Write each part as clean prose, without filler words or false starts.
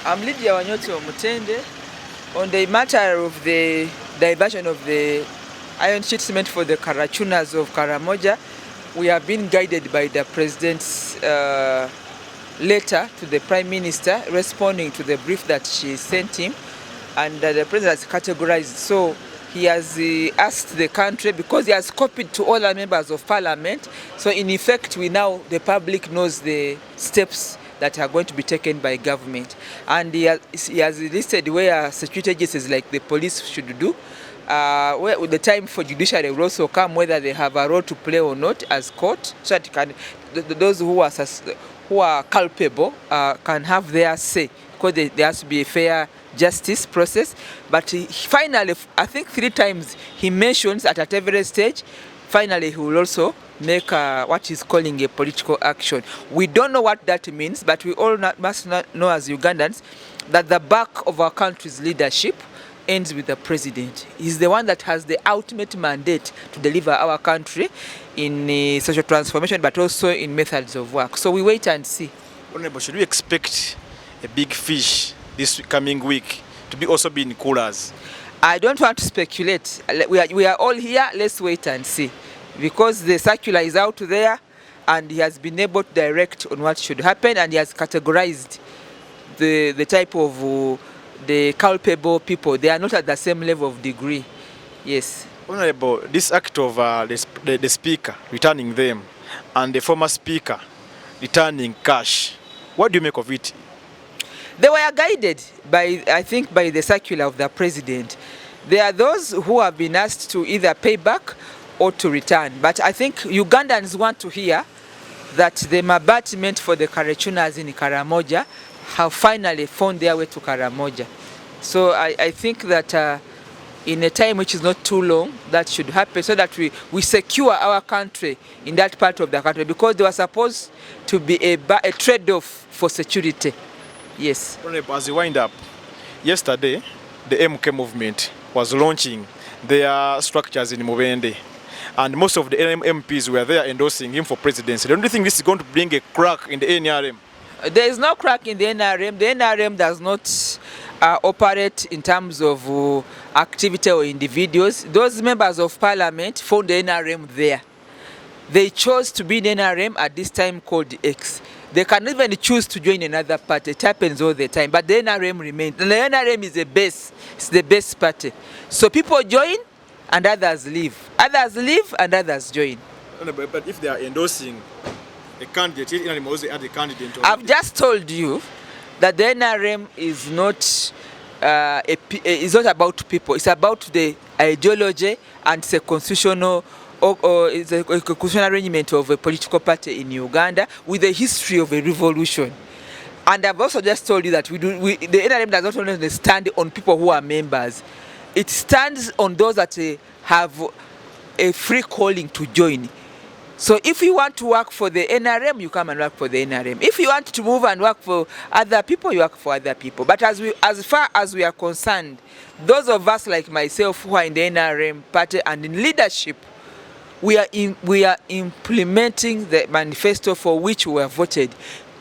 I'm Lydia Wanyoto Mutende. On the matter of the diversion of the iron sheet cement for the Karachunas of Karamoja, we have been guided by the President's letter to the Prime Minister responding to the brief that she sent him, and the President has categorized. So he has asked the country, because he has copied to all our members of Parliament, so in effect the public knows the steps that are going to be taken by government. And he has listed where security agencies like the police should do, where the time for judiciary will also come, whether they have a role to play or not as court, so that those who are culpable can have their say, because there has to be a fair justice process. But finally, I think 3 times he mentions at every stage, finally he will also make what he's calling a political action. We don't know what that means, but we all must know as Ugandans that the back of our country's leadership ends with the president. He's the one that has the ultimate mandate to deliver our country in social transformation, but also in methods of work. So we wait and see. Honorable, should we expect a big fish this coming week to be also be in coolers? I don't want to speculate. We are all here. Let's wait and see. Because the circular is out there and he has been able to direct on what should happen, and he has categorized the type of the culpable people. They are not at the same level of degree. Yes. Honorable, this act of the speaker returning them and the former speaker returning cash, what do you make of it? They were guided by, I think, by the circular of the president. There are those who have been asked to either pay back or to return. But I think Ugandans want to hear that the mabati meant for the Karachunas in Karamoja have finally found their way to Karamoja. So I think that in a time which is not too long, that should happen, so that we secure our country in that part of the country, because they were supposed to be a trade-off for security. Yes. As we wind up, yesterday the MK movement was launching their structures in Mubende, and most of the MPs were there endorsing him for presidency. Don't you think this is going to bring a crack in the NRM? There is no crack in the NRM. The NRM does not operate in terms of activity or individuals. Those members of Parliament found the NRM there. They chose to be in the NRM at this time called X. They can even choose to join another party. It happens all the time. But the NRM remains. And the NRM is the base. It's the best party. So people join and others leave. Others leave and others join. But if they are endorsing a candidate, the candidate. I've just told you that the NRM is not about people. It's about the ideology, and it's a constitutional it's a constitutional arrangement of a political party in Uganda with a history of a revolution. And I've also just told you that the NRM does not only stand on people who are members. It stands on those that have a free calling to join. So if you want to work for the NRM, you come and work for the NRM. If you want to move and work for other people, you work for other people. But as far as we are concerned, those of us like myself who are in the NRM party and in leadership, we are implementing the manifesto for which we have voted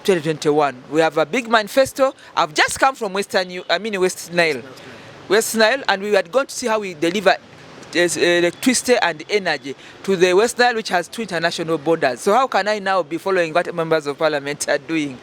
2021. We have a big manifesto. I've just come from West Nile, and we are going to see how we deliver electricity and energy to the West Nile, which has 2 international borders. So how can I now be following what members of Parliament are doing?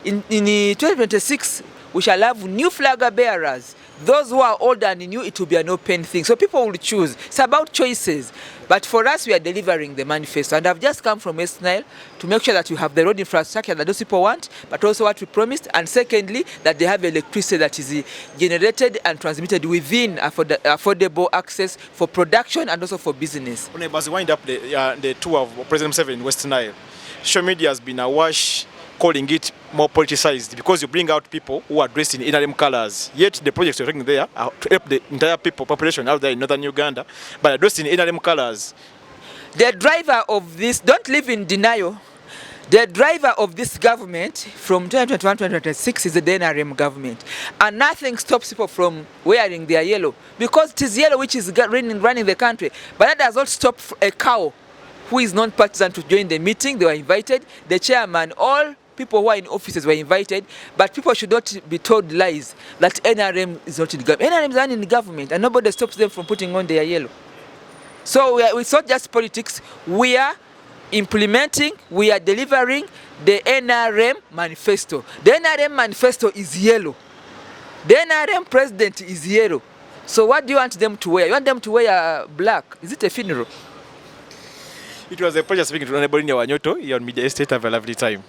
In 2026, we shall have new flag bearers. Those who are old and new, it will be an open thing. So people will choose. It's about choices. But for us, we are delivering the manifesto. And I've just come from West Nile to make sure that you have the road infrastructure that those people want, but also what we promised. And secondly, that they have electricity that is generated and transmitted within affordable access for production and also for business. As we wind up the tour of President Museveni in West Nile, social media has been awash calling it more politicized, because you bring out people who are dressed in NRM colors. Yet the projects you're taking there are to help the entire population out there in northern Uganda, but dressed in NRM colors. The driver of this, don't live in denial. The driver of this government from 2021 to 2026 is the NRM government. And nothing stops people from wearing their yellow, because it is yellow which is running the country. But that does not stop a cow who is non-partisan to join the meeting. They were invited. The chairman, all people who are in offices were invited, but people should not be told lies that NRM is not in the government. NRM is not in the government, and nobody stops them from putting on their yellow. So it's not just politics. We are implementing, we are delivering the NRM manifesto. The NRM manifesto is yellow. The NRM president is yellow. So what do you want them to wear? You want them to wear black? Is it a funeral? It was a pleasure speaking to Hon.Lydia Wanyato here on Media Estate. Have a lovely time.